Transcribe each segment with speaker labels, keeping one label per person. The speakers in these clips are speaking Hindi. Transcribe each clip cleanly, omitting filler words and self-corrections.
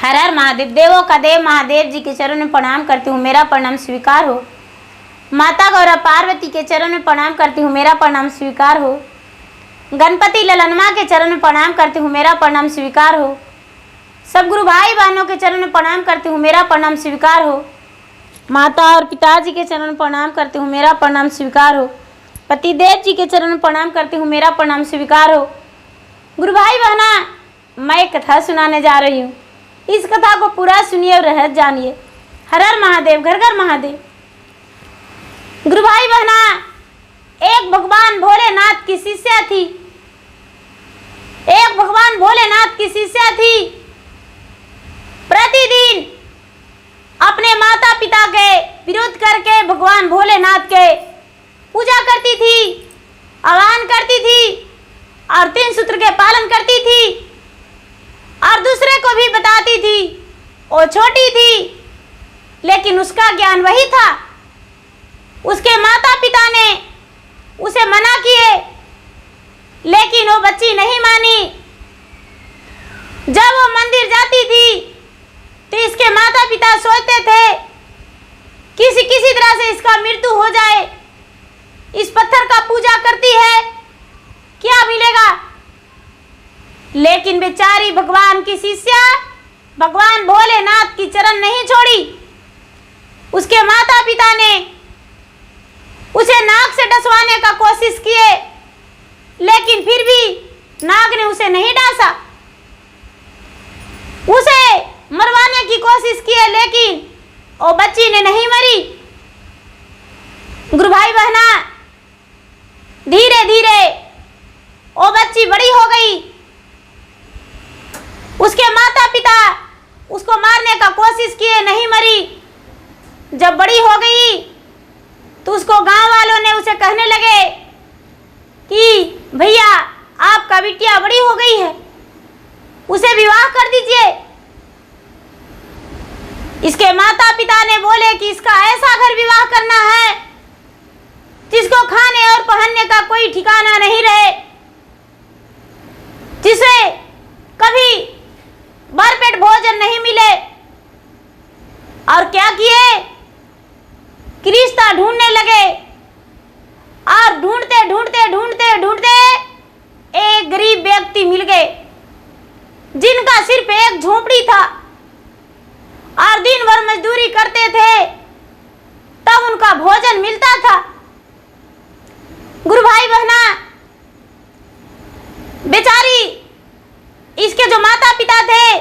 Speaker 1: हर हर महादेव। देवों का देव महादेव जी के चरण में प्रणाम करती हूँ, मेरा प्रणाम स्वीकार हो। माता गौरा पार्वती के चरण में प्रणाम करती हूँ, मेरा प्रणाम स्वीकार हो। गणपति ललनमा के चरण में प्रणाम करती हूँ, मेरा प्रणाम स्वीकार हो। सब गुरु भाई बहनों के चरण में प्रणाम करती हूँ, मेरा प्रणाम स्वीकार हो। माता और पिताजी के चरण में प्रणाम करती हूँ, मेरा प्रणाम स्वीकार हो। पतिदेव जी के चरण में प्रणाम करती हूँ, मेरा प्रणाम स्वीकार हो। गुरु भाई बहना, मैं एक कथा सुनाने जा रही हूँ। इस कथा को पूरा सुनिए और रहस्य जानिए। हर हर महादेव, घर घर महादेव। गुरु भाई बहना, एक भगवान भोलेनाथ की शिष्या थी। एक भगवान भोलेनाथ की शिष्या थी। प्रतिदिन अपने माता पिता के विरोध करके भगवान भोलेनाथ के पूजा करती थी, आह्वान करती थी और 3 सूत्र के पालन करती थी और दूसरे को भी बताती थी। वो छोटी थी लेकिन उसका ज्ञान वही था। उसके माता पिता ने उसे मना किए लेकिन वो बच्ची नहीं मानी। जब वो मंदिर जाती थी तो इसके माता पिता सोचते थे किसी तरह से इसका मृत्यु हो जाए। इस पत्थर का पूजा करती है, क्या मिलेगा? लेकिन बेचारी भगवान की शिष्या भगवान भोलेनाथ की चरण नहीं छोड़ी। उसके माता पिता ने उसे नाग से डसवाने का कोशिश किए लेकिन फिर भी नाग ने उसे नहीं डांसा। उसे मरवाने की कोशिश किए लेकिन वो बच्ची ने नहीं मरी। गुरु भाई बहना, धीरे धीरे वो बच्ची बड़ी हो गई। उसके माता पिता उसको मारने का कोशिश किए, नहीं मरी। जब बड़ी हो गई तो उसको गांव वालों ने उसे कहने लगे कि भैया आपका बिटिया बड़ी हो गई है, उसे विवाह कर दीजिए। इसके माता पिता ने बोले कि इसका ऐसा घर विवाह करना है जिसको खाने और पहनने का कोई ठिकाना नहीं रहे, जिसे कभी भरपेट भोजन नहीं मिले। और क्या किए कि रिश्ता ढूंढने लगे और ढूंढते ढूंढते ढूंढते ढूंढते एक गरीब व्यक्ति मिल गए जिनका सिर्फ एक झोपड़ी था और दिन भर मजदूरी करते थे, तब उनका भोजन मिलता था। गुरु भाई बहना, बेचारी इसके जो माता पिता थे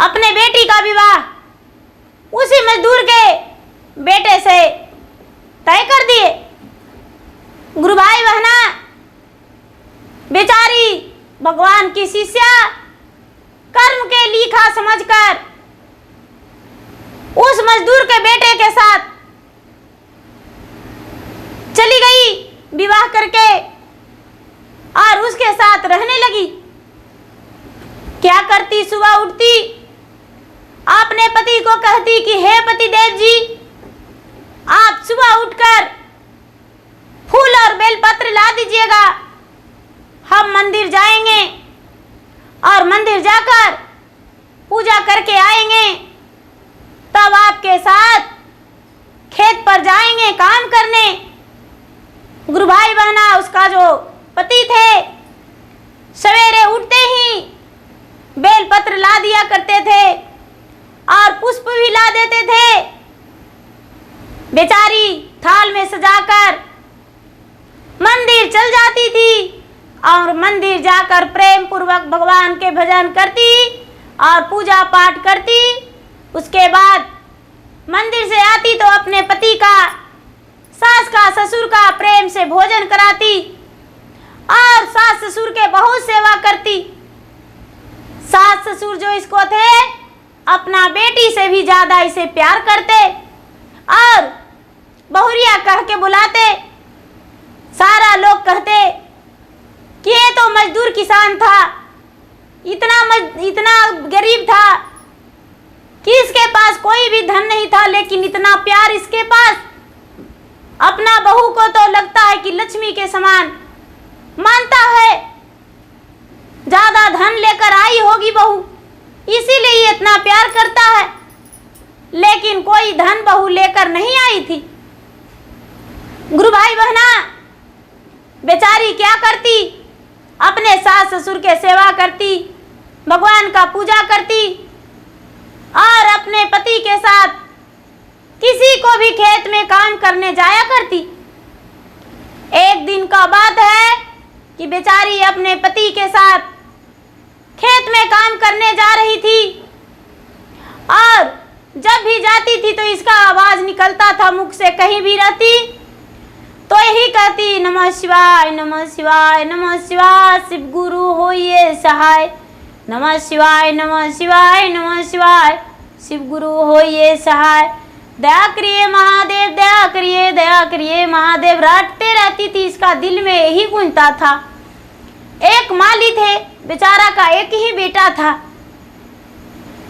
Speaker 1: अपने बेटी का विवाह उसी मजदूर के बेटे से तय कर दिए। गुरु भाई बहना, बेचारी भगवान की शिष्या कर्म के लिखा समझकर उस मजदूर के बेटे के साथ चली गई विवाह करके और उसके साथ रहने लगी। क्या करती? सुबह उठती, अपने पति को कहती कि हे पति देव जी, आप सुबह उठकर फूल और बेलपत्र ला दीजिएगा। हम मंदिर जाएंगे और मंदिर जाकर पूजा करके आएंगे, तब आपके साथ खेत पर जाएंगे काम करने। गुरु भाई बहना, उसका जो पति थे सवेरे उठते ही बेलपत्र ला दिया करते थे और पुष्प भी ला देते थे। बेचारी थाल में सजाकर मंदिर चल जाती थी और मंदिर जाकर प्रेम पूर्वक भगवान के भजन करती और पूजा पाठ करती। उसके बाद मंदिर से आती तो अपने पति का, सास का, ससुर का प्रेम से भोजन कराती और सास ससुर के बहुत सेवा करती। सास ससुर जो इसको थे अपना बेटी से भी ज्यादा इसे प्यार करते और बहुरिया कह के बुलाते। सारा लोग कहते कि ये तो मजदूर किसान था, इतना गरीब था कि इसके पास कोई भी धन नहीं था, लेकिन इतना प्यार इसके पास। अपना बहू को तो लगता है कि लक्ष्मी के समान मानता है। ज्यादा धन लेकर आई होगी बहू, इसीलिए ये इतना प्यार करता है। लेकिन कोई धन बहू लेकर नहीं आई थी। गुरु भाई बहना, बेचारी क्या करती, अपने सास ससुर के सेवा करती, भगवान का पूजा करती और अपने पति के साथ किसी को भी खेत में काम करने जाया करती। एक दिन का बात है कि बेचारी अपने पति के साथ खेत में काम करने जा रही थी और जब भी जाती थी तो इसका आवाज निकलता था मुख से। कहीं भी रहती तो यही कहती, नमः शिवाय नमः शिवाय नमः शिवाय, शिव गुरु होइए सहाय, नमः शिवाय नमः शिवाय नमः शिवाय, शिव गुरु होइए सहाय, दया करिए महादेव दया करिए महादेव। रटते रहती थी, इसका दिल में यही गूंजता था। एक माली थे, बेचारा का एक ही बेटा था।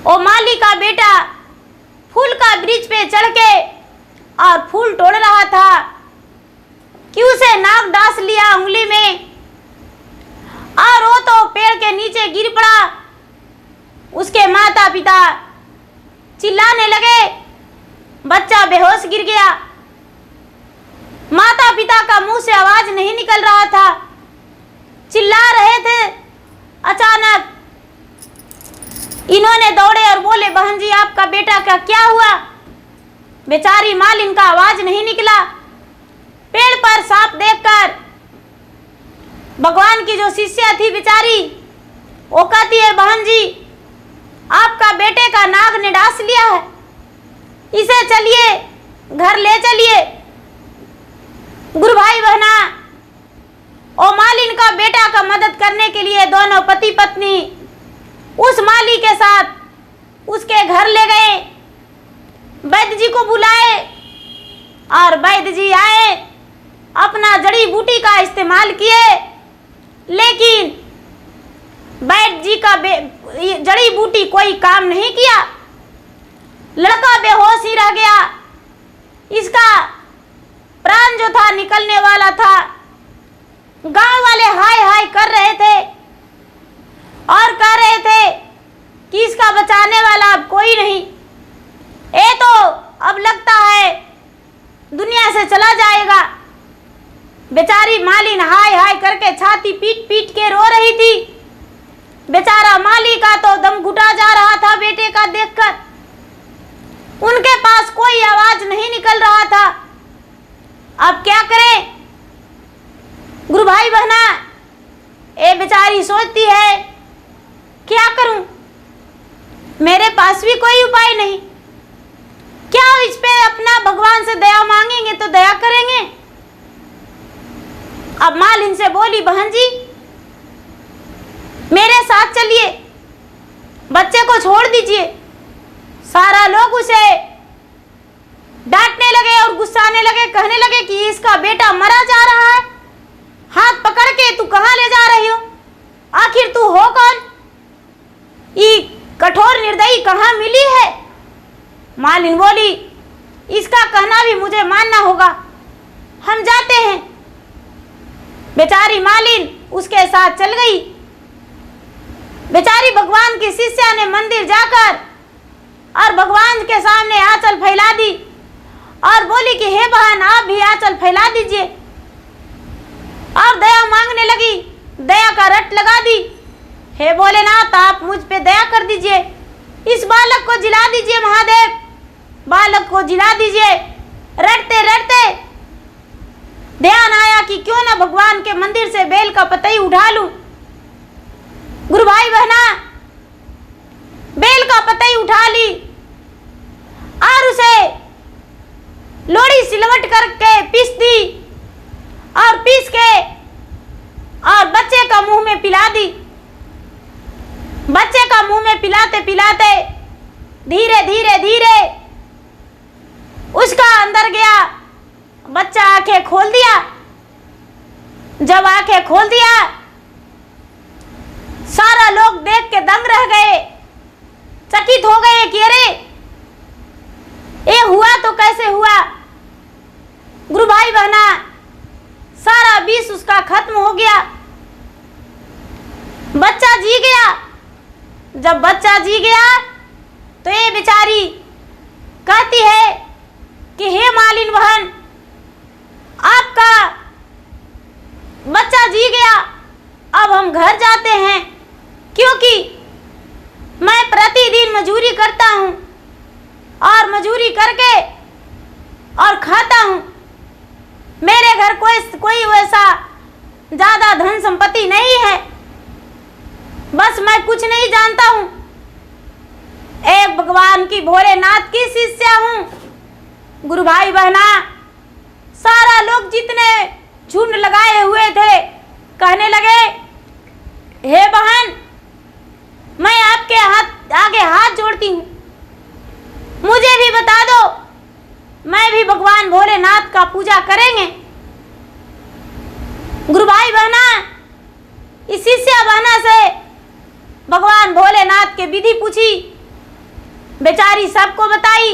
Speaker 1: वो माली का बेटा फूल का वृक्ष पे चढ़ के और फूल तोड़ रहा था कि उसे नाग डांस लिया उंगली में और वो तो पेड़ के नीचे गिर पड़ा। उसके माता पिता चिल्लाने लगे, बच्चा बेहोश गिर गया। माता पिता का मुंह से आवाज नहीं निकल रहा था, चिल्ला रहे थे। अचानक इन्होंने दौड़े और बोले, बहन जी आपका बेटा का क्या हुआ? बेचारी मालिन का आवाज नहीं निकला। पेड़ पर सांप देखकर भगवान की जो शिष्या थी बेचारी, वो कहती है, बहन जी आपका बेटे का नाग ने डांस लिया है, इसे चलिए घर ले चलिए। गुरु भाई बहना, और मालिन का बेटा का मदद करने के लिए दोनों पति पत्नी उस माली के साथ उसके घर ले गए। वैद्य जी को बुलाए और वैद्य जी आए, अपना जड़ी बूटी का इस्तेमाल किए, लेकिन वैद्य जी का जड़ी बूटी कोई काम नहीं किया। लड़का बेहोश ही रह गया। इसका प्राण जो था निकलने वाला था। गांव वाले हाय हाय कर रहे थे और कह रहे थे कि इसका बचाने वाला अब कोई नहीं, ये तो अब लगता है दुनिया से चला जाएगा। बेचारी मालिन हाय हाय करके छाती पीट पीट के रो रही थी। बेचारा माली का तो दम घुटा जा रहा था बेटे का देखकर। उनके पास कोई आवाज नहीं निकल रहा था। अब क्या करें? गुरु भाई बहना, ये बेचारी सोचती है, क्या करूं, मेरे पास भी कोई उपाय नहीं। क्या इस पे अपना भगवान से दया मांगेंगे तो दया करेंगे? अब मालिन से बोली, बहन जी मेरे साथ चलिए, बच्चे को छोड़ दीजिए। सारा लोग उसे डांटने लगे और गुस्साने लगे, कहने लगे कि इसका बेटा मरा जा रहा है, हाथ पकड़ के तू कहां ले जा रही हो, आखिर तू हो कौन, ये कठोर निर्दयी कहां मिली है? मालिन बोली, इसका कहना भी मुझे मानना होगा, हम जाते हैं। बेचारी मालिन उसके साथ चल गई। बेचारी भगवान की शिष्या ने मंदिर जाकर और भगवान के सामने आंचल फैला दी और बोली कि हे बहन आप भी आंचल फैला दीजिए, और दया मांगने लगी। दया का रट लगा दी, हे भोलेनाथ आप मुझ पे दया कर दीजिए, इस बालक को जिला दीजिए महादेव, बालक को जिला दीजिए। रटते रटते ध्यान आया कि क्यों ना भगवान के मंदिर से बेल का पतई उठा लूं। गुरु भाई बहना, बेल का पतई उठा ली और उसे लोड़ी सिलवट करके पीस दी और पीस के और बच्चे का मुंह में पिला दी। बच्चे का मुंह में पिलाते पिलाते धीरे धीरे धीरे उसका अंदर गया। बच्चा आंखें खोल दिया। जब आंखें खोल दिया, सारा लोग देख के दंग रह गए, चकित हो गए कि अरे ये हुआ तो कैसे हुआ। गुरु भाई बहना, सारा विष उसका खत्म हो गया, बच्चा जी गया। जब बच्चा जी गया तो ये बेचारी कहती है कि हे मालिन बहन, आपका बच्चा जी गया, अब हम घर जाते हैं, क्योंकि मैं प्रतिदिन मजूरी करता हूँ और मजूरी करके और खाता हूँ। मेरे घर कोई वैसा ज़्यादा धन संपत्ति नहीं है, बस मैं कुछ नहीं जानता हूँ, एक भगवान की भोलेनाथ की शिष्या हूँ। गुरु भाई बहना, सारा लोग जितने झुंड लगाए हुए थे कहने लगे, हे बहन, मैं आपके आगे हाथ जोड़ती हूँ, मुझे भी बता दो, मैं भी भगवान भोलेनाथ का पूजा करेंगे। गुरु भाई बहना, इस शिष्या बहना से भगवान भोलेनाथ के विधि पूछी, बेचारी सबको बताई।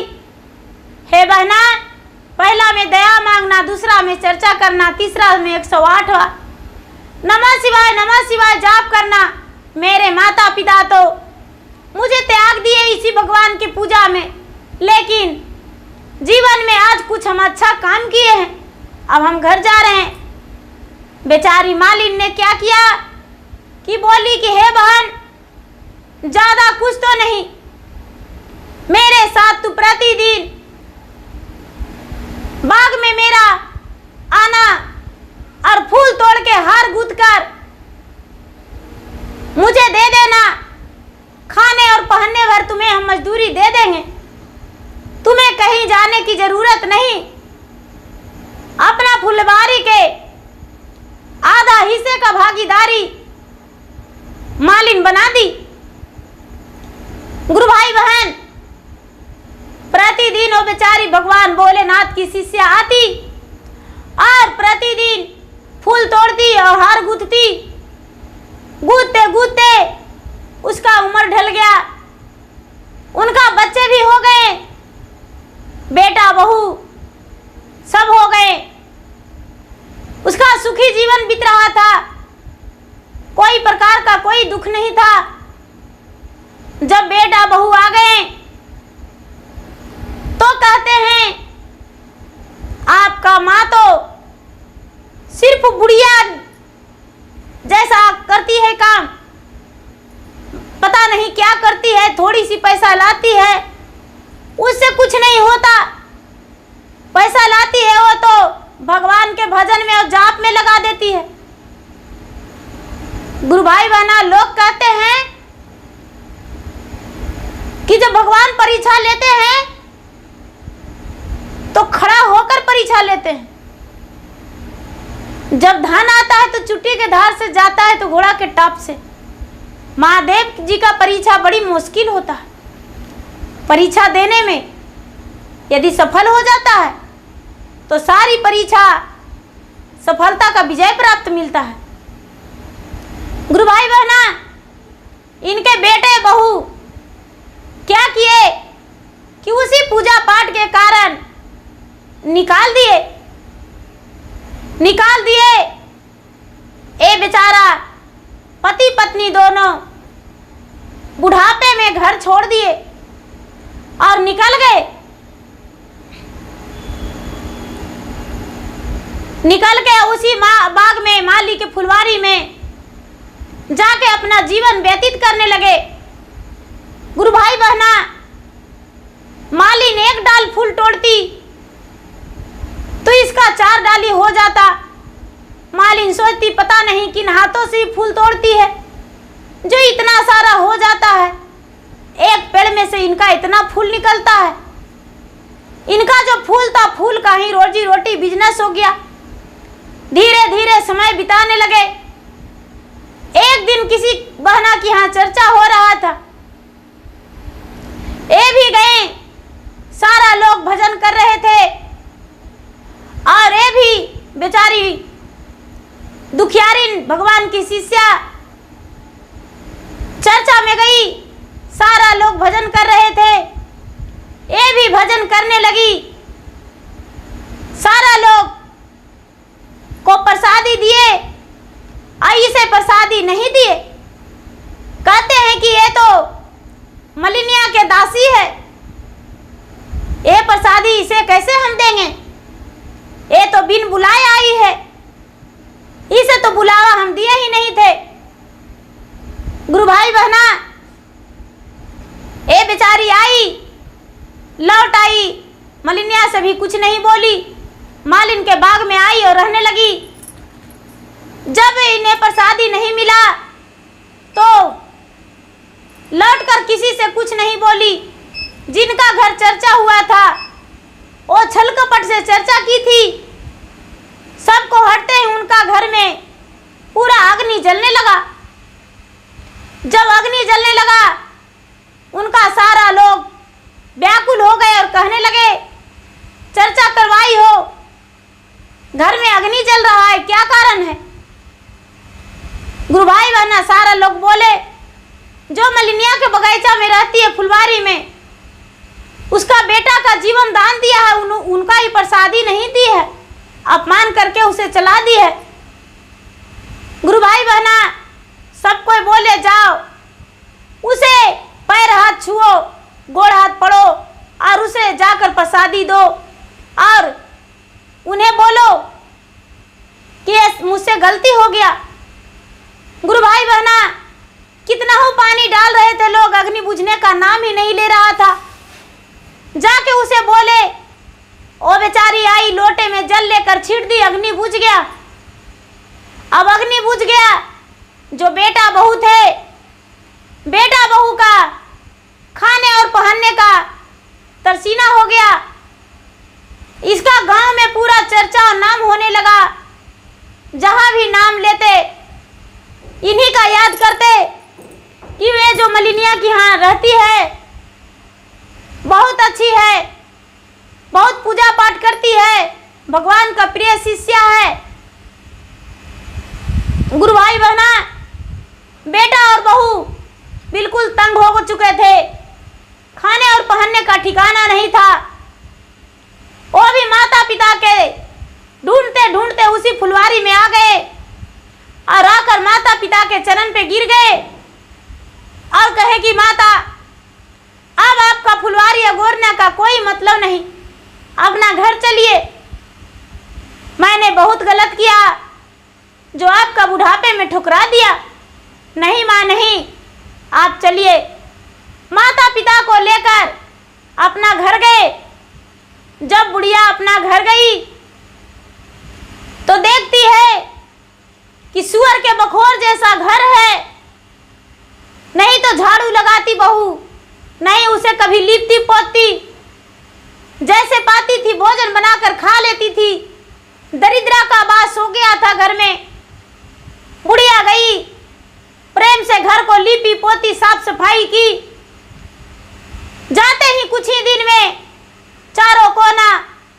Speaker 1: हे बहना, पहला में दया मांगना, दूसरा में चर्चा करना, तीसरा में 108वां नमः शिवाय जाप करना। मेरे माता पिता तो मुझे त्याग दिए इसी भगवान की पूजा में, लेकिन जीवन में आज कुछ हम अच्छा काम किए हैं, अब हम घर जा रहे हैं। बेचारी मालिन ने क्या किया कि बोली कि हे बहन, ज़्यादा कुछ तो नहीं, मेरे साथ तू प्रतिदिन बाग में मेरा आना और फूल तोड़ के हार गूंथ कर मुझे दे देना, खाने और पहनने भर तुम्हें हम मजदूरी दे देंगे, तुम्हें कहीं जाने की जरूरत नहीं। अपना फुलवारी के आधा हिस्से का भागीदारी मालिन बना दी। गुरु भाई बहन, प्रतिदिन वो बेचारी भगवान भोलेनाथ की शिष्या आती और प्रतिदिन फूल तोड़ती और हार गूंथती। गूंथते गूंथते उसका उम्र ढल गया, उनका बच्चे भी हो गए, बेटा बहू सब हो गए, उसका सुखी जीवन बीत रहा था, कोई प्रकार का कोई दुख नहीं था। जब बेटा बहू आ गए तो कहते हैं, आपका माँ तो सिर्फ बुढ़िया जैसा करती है काम, पता नहीं क्या करती है, थोड़ी सी पैसा लाती है, उससे कुछ नहीं होता। पैसा लाती है वो तो भगवान के भजन में और जाप में लगा देती है। गुरु भाई बहना, लोग कहते हैं कि जब भगवान परीक्षा लेते हैं तो खड़ा होकर परीक्षा लेते हैं, जब धन आता है तो चुट्टी के धार से जाता है तो घोड़ा के टाप से। महादेव जी का परीक्षा बड़ी मुश्किल होता है, परीक्षा देने में यदि सफल हो जाता है तो सारी परीक्षा सफलता का विजय प्राप्त मिलता है। गुरु भाई बहना, इनके बेटे बहू क्या किए कि उसी पूजा पाठ के कारण निकाल दिए। ए बेचारा पति पत्नी दोनों बुढ़ापे में घर छोड़ दिए और निकल गए। निकल के उसी बाग में, माली के फुलवारी में जाके अपना जीवन व्यतीत करने लगे। गुरु भाई बहना, मालिन एक डाल फूल तोड़ती तो इसका 4 डाली हो जाता। मालिन सोचती, पता नहीं किन हाथों से फूल तोड़ती है जो इतना सारा हो जाता है, एक पेड़ में से इनका इतना फूल निकलता है। इनका जो फूल था, फूल का ही रोजी रोटी बिजनेस हो गया। धीरे धीरे समय बिताने लगे। एक दिन किसी बहना की यहाँ चर्चा हो रहा था, ये भी गए, सारा लोग भजन कर रहे थे और ये भी बेचारी दुखियारिन भगवान की शिष्या चर्चा में गई, सारा लोग भजन कर रहे थे, ये भी भजन करने लगी। सारा लोग को प्रसादी दिए और इसे प्रसादी नहीं दिए। कहते हैं कि ये तो दासी है, ये प्रसादी इसे कैसे हम देंगे? ये तो बिन बुलाए आई है, इसे तो बुलावा हम दिए ही नहीं थे। गुरु भाई बहना, ये बेचारी आई, लौट आई, मलिनिया से भी कुछ नहीं बोली, मालिन के बाग में आई और रहने लगी। जब इन्हें प्रसादी नहीं मिला तो लौटकर किसी से कुछ नहीं बोली। जिनका घर चर्चा हुआ था वो छल कपट से चर्चा की थी। सबको हटते ही उनका घर में पूरा अग्नि जलने लगा। जब अग्नि जलने लगा, उनका सारा लोग व्याकुल हो गए और कहने लगे, चर्चा करवाई हो, घर में अग्नि जल रहा है, क्या कारण है? गुरु भाई बहना सारा लोग बोले, जो मलिनिया के बगीचा में रहती है फुलवारी में, उसका बेटा का जीवन दान दिया है, उनका ही प्रसादी नहीं दी है, अपमान करके उसे चला दी है। गुरु भाई बहना सब कोई बोले, जाओ उसे पैर हाथ छुओ, गोड़ हाथ पड़ो और उसे जाकर प्रसादी दो और उन्हें बोलो कि मुझसे गलती हो गया। गुरु भाई बहना कितना हो पानी डाल रहे थे लोग, अग्नि बुझने का नाम ही नहीं ले रहा था। जाके उसे बोले, ओ बेचारी आई, लोटे में जल लेकर छीट दी, अग्नि बुझ गया। अब अग्नि बुझ गया, जो बेटा बहू थे, बेटा बहू का खाने और पहनने का तरसीना हो गया। इसका गांव में पूरा चर्चा और नाम होने लगा। जहां भी नाम लेते इन्हीं का याद करते कि वे जो मलिनिया की यहाँ रहती है बहुत अच्छी है, बहुत पूजा पाठ करती है, भगवान का प्रिय शिष्या है। गुरु भाई बहना बेटा और बहू बिल्कुल तंग हो चुके थे, खाने और पहनने का ठिकाना नहीं था। वो भी माता पिता के ढूंढते ढूंढते उसी फुलवारी में आ गए और आकर माता पिता के चरण पे गिर गए और कहे कि माता, अब आपका फुलवारी अगोरने का कोई मतलब नहीं, अपना घर चलिए। मैंने बहुत गलत किया जो आपका बुढ़ापे में ठुकरा दिया। नहीं माँ नहीं, आप चलिए। माता पिता को लेकर अपना घर गए। जब बुढ़िया अपना घर गई तो देखती है कि सुअर के बखोर जैसा घर है। नहीं तो झाड़ू लगाती बहू, नहीं उसे कभी लीपती पोतती, जैसे पाती थी भोजन बनाकर खा लेती थी। दरिद्रा का वास हो गया था घर में। बुढ़िया गई, प्रेम से घर को लीपी पोती, साफ सफाई की। जाते ही कुछ ही दिन में चारों कोना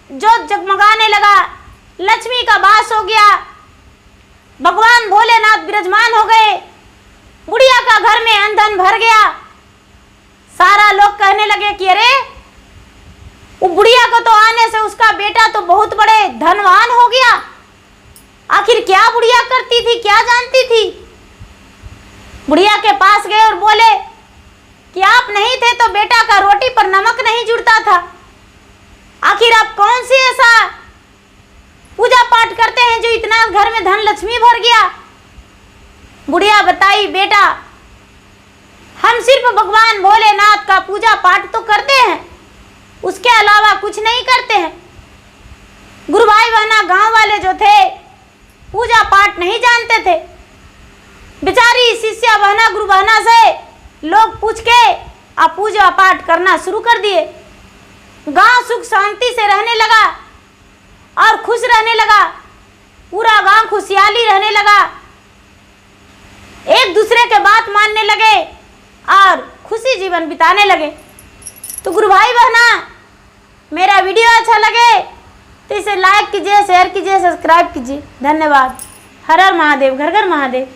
Speaker 1: जोत जगमगाने लगा। लक्ष्मी का वास हो गया, भगवान भोलेनाथ विराजमान हो गए। बुढ़िया का घर में अंधन भर गया। सारा लोग कहने लगे कि अरे वो बुढ़िया को तो आने से उसका बेटा तो बहुत बड़े धनवान हो गया। आखिर क्या बुढ़िया करती थी, क्या जानती थी? बुढ़िया के पास गए और बोले कि आप नहीं थे तो बेटा का रोटी पर नमक नहीं जुड़ता था। आखिर आप कौन सी ऐसा पूजा पाठ करते हैं जो इतना घर में धन लक्ष्मी भर गया? बुढ़िया बताई, बेटा हम सिर्फ भगवान भोलेनाथ का पूजा पाठ तो करते हैं, उसके अलावा कुछ नहीं करते हैं। गुरु भाई बहना गांव वाले जो थे पूजा पाठ नहीं जानते थे। बेचारी शिष्या बहना गुरु बहना से लोग पूछ के आप पूजा पाठ करना शुरू कर दिए। गांव सुख शांति से रहने लगा और खुश रहने लगा। पूरा गांव खुशहाली रहने लगा, एक दूसरे के बात मानने लगे और खुशी जीवन बिताने लगे। तो गुरु भाई बहना मेरा वीडियो अच्छा लगे तो इसे लाइक कीजिए, शेयर कीजिए, सब्सक्राइब कीजिए। धन्यवाद। हर हर महादेव, घर घर महादेव।